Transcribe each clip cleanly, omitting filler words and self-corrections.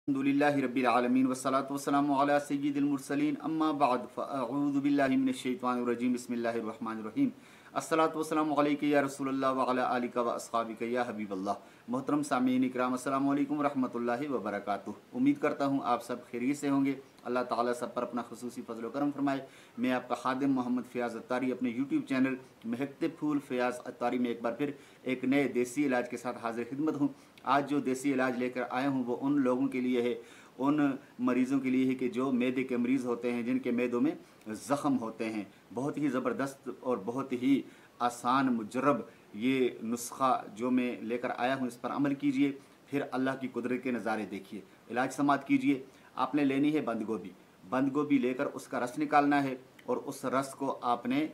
अल्हम्दुलिल्लाहि रब्बिल आलमीन वस्सलातु वस्सलामु अला सय्यिदिल मुरसलीन अम्मा बाद फ़अऊज़ु बिल्लाहि मिनश शैतानिर रजीम बिस्मिल्लाहिर रहमानिर रहीम अस्सलातु वस्सलामु अलैका या रसूलल्लाह व अला आलिका व अस्हाबिका या हबीबल्लाह। मोहतरम सामीन इकराम, अस्सलामु अलैकुम व रहमतुल्लाहि व बरकातुहू। उम्मीद करता हूँ आप सब खैरियत से होंगे। अल्लाह ताला सब पर अपना खुसूसी फजल व करम फरमाए। मैं आपका खादिम मोहम्मद फ़याज़ अत्तारी अपने यूट्यूब चैनल महकते फूल फ़याज़ अत्तारी में एक बार फिर एक नए देसी इलाज के साथ हाजिर खिदमत हूँ। आज जो देसी इलाज लेकर आया हूँ वो उन लोगों के लिए है, उन मरीज़ों के लिए है कि जो मैदे के मरीज़ होते हैं, जिनके मैदों में ज़ख़म होते हैं। बहुत ही ज़बरदस्त और बहुत ही आसान मुजरब ये नुस्खा जो मैं लेकर आया हूँ, इस पर अमल कीजिए, फिर अल्लाह की कुदरत के नज़ारे देखिए। इलाज समात कीजिए। आपने लेनी है बंद गोभी। बंद गोभी लेकर उसका रस निकालना है और उस रस को आपने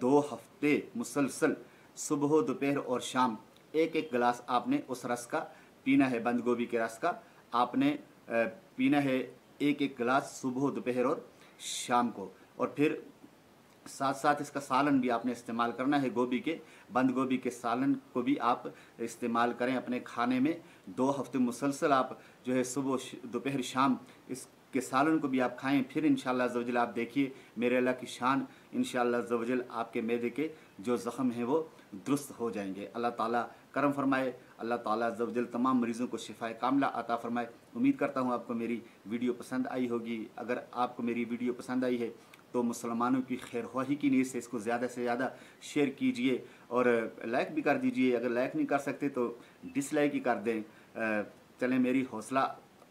2 हफ्ते मुसलसल सुबह दोपहर और शाम एक एक गिलास आपने उस रस का पीना है। बंद गोभी के रस का आपने पीना है एक एक गिलास सुबह दोपहर और शाम को। और फिर साथ साथ इसका सालन भी आपने इस्तेमाल करना है। गोभी के बंद गोभी के सालन को भी आप इस्तेमाल करें अपने खाने में। 2 हफ्ते मुसलसल आप जो है सुबह दोपहर शाम इसके सालन को भी आप खाएं। फिर इंशाअल्लाह अज़्ज़ व जल आप देखिए मेरे अल्लाह की शान, इंशाअल्लाह अज़्ज़ व जल आपके मैदे के जो ज़ख़म हैं वो दुरुस्त हो जाएंगे। अल्लाह ताला करम फरमाए। अल्लाह ताला अज़्ज़ व जल तमाम मरीज़ों को शिफाए कामिला अता फरमाए। उम्मीद करता हूँ आपको मेरी वीडियो पसंद आई होगी। अगर आपको मेरी वीडियो पसंद आई है तो मुसलमानों की खैर ख्वाही की नीयत से इसको ज़्यादा से ज़्यादा शेयर कीजिए और लाइक भी कर दीजिए। अगर लाइक नहीं कर सकते तो डिसलाइक ही कर दें। चलें, मेरी हौसला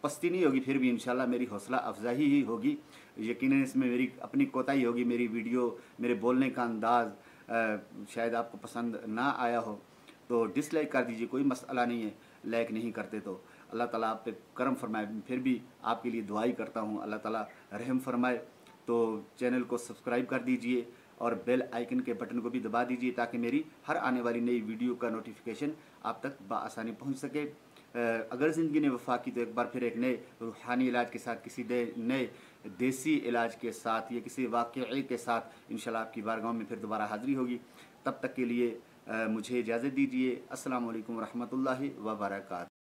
पस्ती नहीं होगी, फिर भी इंशाल्लाह मेरी हौसला अफजाई ही होगी। यकीनन इसमें मेरी अपनी कोताही होगी। मेरी वीडियो, मेरे बोलने का अंदाज़ शायद आपको पसंद ना आया हो तो डिसलाइक कर दीजिए, कोई मसला नहीं है। लाइक नहीं करते तो अल्लाह ताला आप पे करम फरमाए। फिर भी आपके लिए दुआई करता हूँ, अल्लाह ताला रहम फरमाए। तो चैनल को सब्सक्राइब कर दीजिए और बेल आइकन के बटन को भी दबा दीजिए ताकि मेरी हर आने वाली नई वीडियो का नोटिफिकेशन आप तक बआसानी पहुंच सके। अगर ज़िंदगी ने वफ़ा की तो एक बार फिर एक नए रूहानी इलाज के साथ, किसी नए देसी इलाज के साथ या किसी वाक़ये के साथ इंशाल्लाह आपकी बारगाह में फिर दोबारा हाज़िरी होगी। तब तक के लिए मुझे इजाज़त दीजिए। अस्सलामु अलैकुम व रहमतुल्लाहि व बरकातहू।